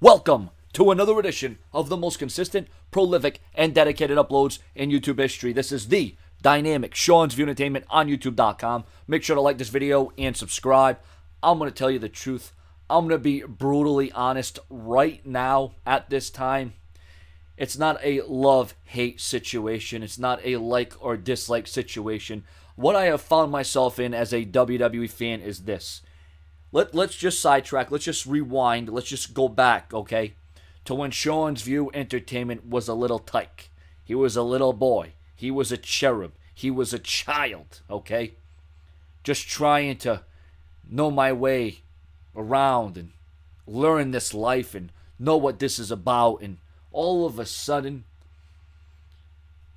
Welcome to another edition of the most consistent, prolific, and dedicated uploads in YouTube history. This is the dynamic Sean's View Entertainment on YouTube.com. Make sure to like this video and subscribe. I'm going to tell you the truth. I'm going to be brutally honest right now at this time. It's not a love-hate situation. It's not a like or dislike situation. What I have found myself in as a WWE fan is this. Let's just sidetrack. Let's just rewind. Let's just go back, okay, to when Sean's View Entertainment was a little tyke. He was a little boy. He was a cherub. He was a child, okay? Just trying to know my way around and learn this life and know what this is about. And all of a sudden,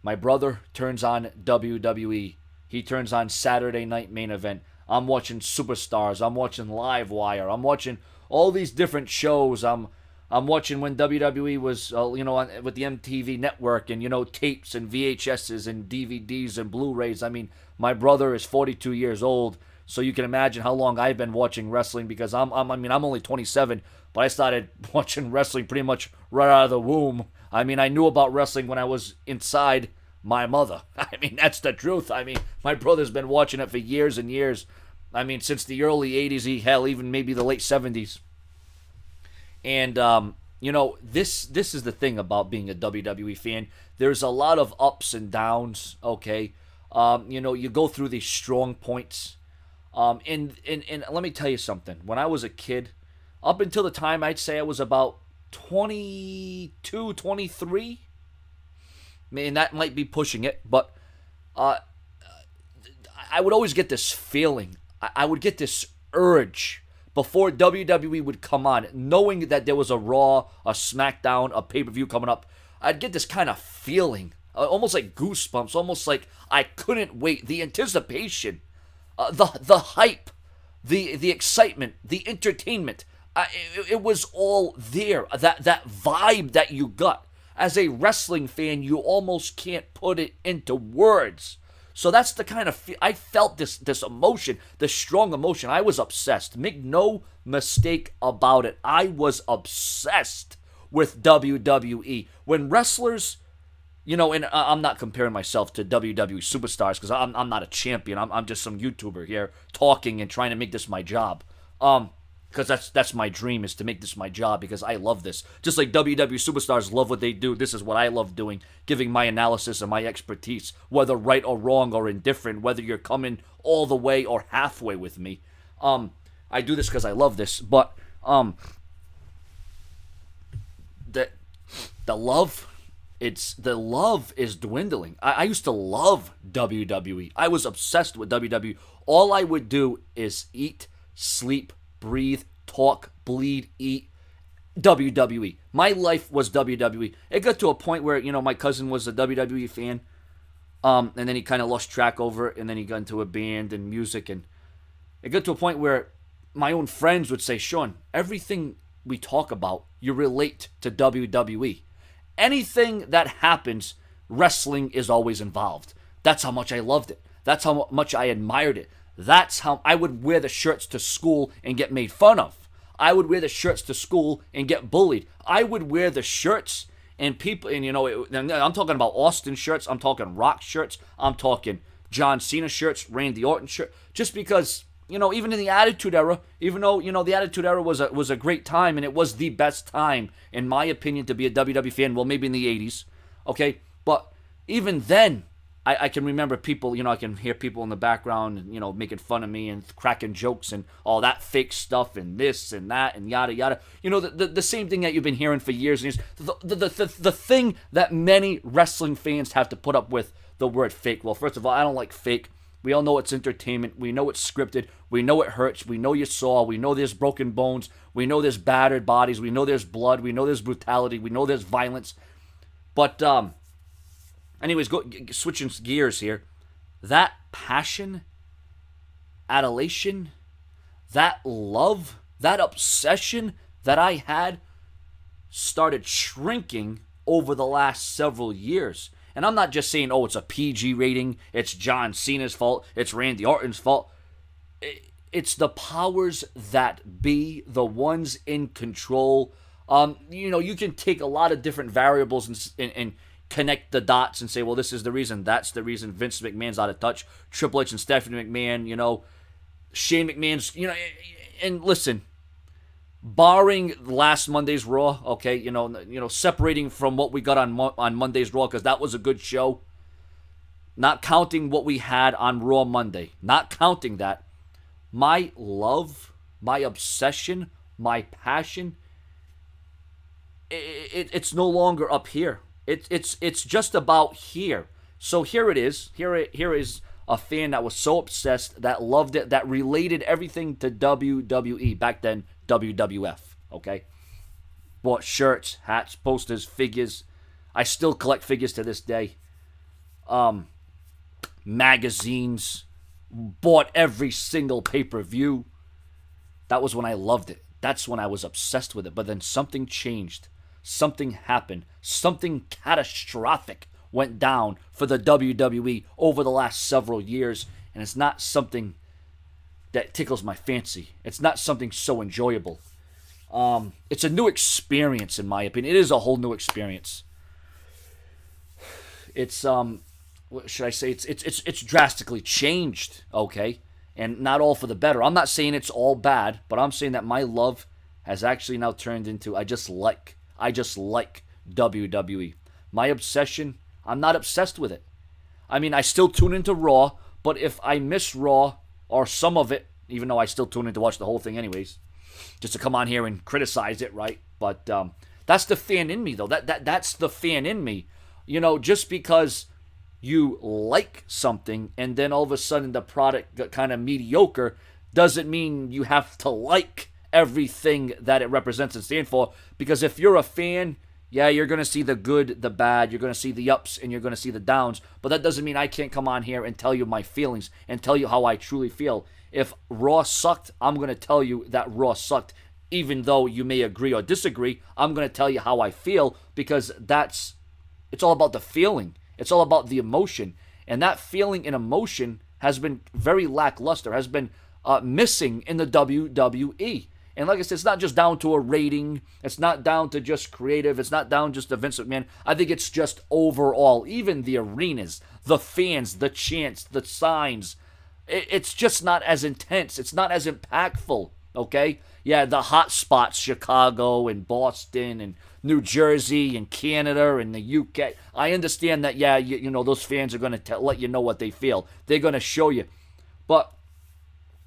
my brother turns on WWE. He turns on Saturday Night Main Event. I'm watching Superstars. I'm watching Live Wire. I'm watching all these different shows. I'm watching when WWE was, with the MTV network and, tapes and VHSs and DVDs and Blu-rays. I mean, my brother is 42 years old, so you can imagine how long I've been watching wrestling because I'm only 27, but I started watching wrestling pretty much right out of the womb. I mean, I knew about wrestling when I was inside my mother. I mean, that's the truth. I mean, my brother's been watching it for years and years. I mean, since the early 80s, hell, even maybe the late 70s. And, this is the thing about being a WWE fan. There's a lot of ups and downs, okay? You go through these strong points. And let me tell you something. When I was a kid, up until the time I'd say I was about 22, 23, and that might be pushing it, but I would always get this feeling. I would get this urge before WWE would come on, knowing that there was a Raw, a SmackDown, a pay-per-view coming up. I'd get this kind of feeling, almost like goosebumps, almost like I couldn't wait. The anticipation, the hype, the excitement, the entertainment. It was all there. That vibe that you got. As a wrestling fan, you almost can't put it into words. So that's the kind of I felt this emotion, this strong emotion. I was obsessed. Make no mistake about it. I was obsessed with WWE. When wrestlers, and I'm not comparing myself to WWE superstars because I'm not a champion. I'm just some YouTuber here talking and trying to make this my job. Because that's my dream, is to make this my job because I love this. Just like WWE superstars love what they do, this is what I love doing, giving my analysis and my expertise, whether right or wrong or indifferent, whether you're coming all the way or halfway with me. I do this because I love this, but the love is dwindling. I used to love WWE. I was obsessed with WWE. All I would do is eat, sleep, breathe, talk, bleed, eat WWE. My life was WWE. It got to a point where, my cousin was a WWE fan, and then he kind of lost track over it, and then he got into a band and music, and it got to a point where my own friends would say, Sean, everything we talk about, you relate to WWE. Anything that happens, wrestling is always involved. That's how much I loved it. That's how much I admired it. That's how I would wear the shirts to school and get made fun of. I would wear the shirts to school and get bullied. I would wear the shirts and people, and I'm talking about Austin shirts. I'm talking Rock shirts. I'm talking John Cena shirts, Randy Orton shirt. Just because, even in the Attitude Era, even though, the Attitude Era was a great time and it was the best time, in my opinion, to be a WWE fan. Well, maybe in the 80s, okay? But even then, I can remember people, I can hear people in the background, making fun of me and cracking jokes and all that fake stuff and this and that and yada yada. The same thing that you've been hearing for years and years. The thing that many wrestling fans have to put up with, the word fake. Well, first of all, I don't like fake. We all know it's entertainment. We know it's scripted. We know it hurts. We know you saw. We know there's broken bones. We know there's battered bodies. We know there's blood. We know there's brutality. We know there's violence. But, anyways, switching gears here. That passion, adulation, that love, that obsession that I had started shrinking over the last several years. And I'm not just saying, it's a PG rating, it's John Cena's fault, it's Randy Orton's fault. It's the powers that be, the ones in control You know, you can take a lot of different variables and connect the dots and say, well, this is the reason, that's the reason Vince McMahon's out of touch. Triple H and Stephanie McMahon, you know, Shane McMahon's, you know, and listen, barring last Monday's Raw, okay, you know, separating from what we got on Monday's Raw, because that was a good show, not counting what we had on Raw Monday, not counting that, my love, my obsession, my passion, it's no longer up here. It's just about here. So here it is. Here is a fan that was so obsessed, that loved it, that related everything to WWE, back then WWF, okay? Bought shirts, hats, posters, figures. I still collect figures to this day. Magazines. Bought every single pay-per-view. That was when I loved it. That's when I was obsessed with it. But then something changed. Something happened. Something catastrophic went down for the WWE over the last several years. And it's not something that tickles my fancy. It's not something so enjoyable. It's a new experience, in my opinion. It is a whole new experience. It's, what should I say? It's drastically changed, okay? And not all for the better. I'm not saying it's all bad, but I'm saying that my love has actually now turned into I just like WWE. My obsession, I'm not obsessed with it. I mean, I still tune into Raw, but if I miss Raw or some of it, even though I still tune in to watch the whole thing anyways, just to come on here and criticize it, right? But that's the fan in me, though. That's the fan in me. You know, just because you like something and then all of a sudden the product got kind of mediocre doesn't mean you have to like everything that it represents and stands for. Because if you're a fan, yeah, you're going to see the good, the bad, you're going to see the ups, and you're going to see the downs. But that doesn't mean I can't come on here and tell you my feelings and tell you how I truly feel. If Raw sucked, I'm going to tell you that Raw sucked. Even though you may agree or disagree, I'm going to tell you how I feel, because it's all about the feeling. It's all about the emotion. And that feeling and emotion has been very lackluster, has been missing in the WWE. And like I said, it's not just down to a rating. It's not down to just creative. It's not down just to Vince McMahon. I think it's just overall. Even the arenas, the fans, the chants, the signs. It's just not as intense. It's not as impactful, okay? Yeah, the hot spots, Chicago and Boston and New Jersey and Canada and the UK. I understand that, yeah, you know, those fans are going to let you know what they feel. They're going to show you. But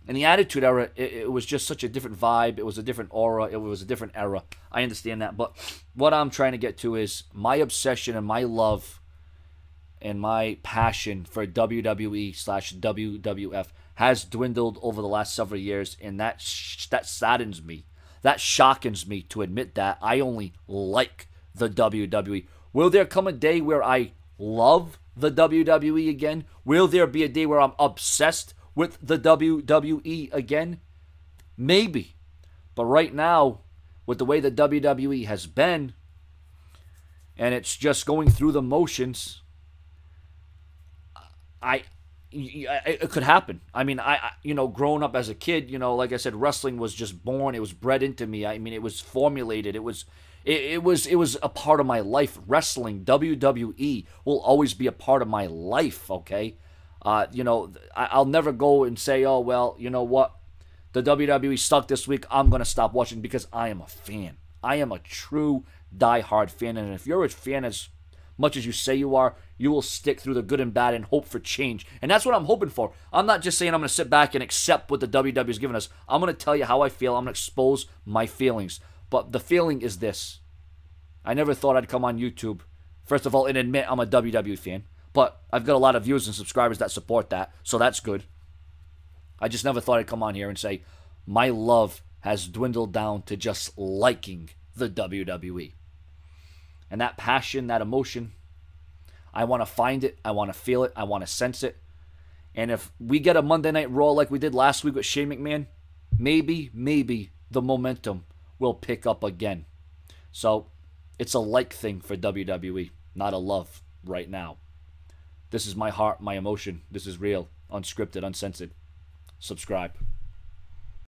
in the Attitude Era, it was just such a different vibe. It was a different aura. It was a different era. I understand that. But what I'm trying to get to is my obsession and my love and my passion for WWE/WWF has dwindled over the last several years, and that saddens me. That shockens me to admit that I only like the WWE. Will there come a day where I love the WWE again? Will there be a day where I'm obsessed with the WWE again? Maybe. But right now, with the way the WWE has been, and it's just going through the motions, it could happen. I mean, you know, growing up as a kid, you know, like I said, wrestling was just born. It was bred into me. I mean, it was formulated. It was a part of my life. Wrestling, WWE, will always be a part of my life. Okay, you know, I'll never go and say, oh well, you know what, the WWE sucked this week, I'm gonna stop watching, because I am a fan. I am a true diehard fan, and if you're a fan as much as you say you are, you will stick through the good and bad and hope for change. And that's what I'm hoping for. I'm not just saying I'm going to sit back and accept what the WWE is giving us. I'm going to tell you how I feel. I'm going to expose my feelings. But the feeling is this. I never thought I'd come on YouTube, first of all, and admit I'm a WWE fan. But I've got a lot of viewers and subscribers that support that, so that's good. I just never thought I'd come on here and say my love has dwindled down to just liking the WWE. And that passion, that emotion, I want to find it. I want to feel it. I want to sense it. And if we get a Monday Night Raw like we did last week with Shane McMahon, maybe the momentum will pick up again. So it's a like thing for WWE, not a love right now. This is my heart, my emotion. This is real, unscripted, uncensored. Subscribe.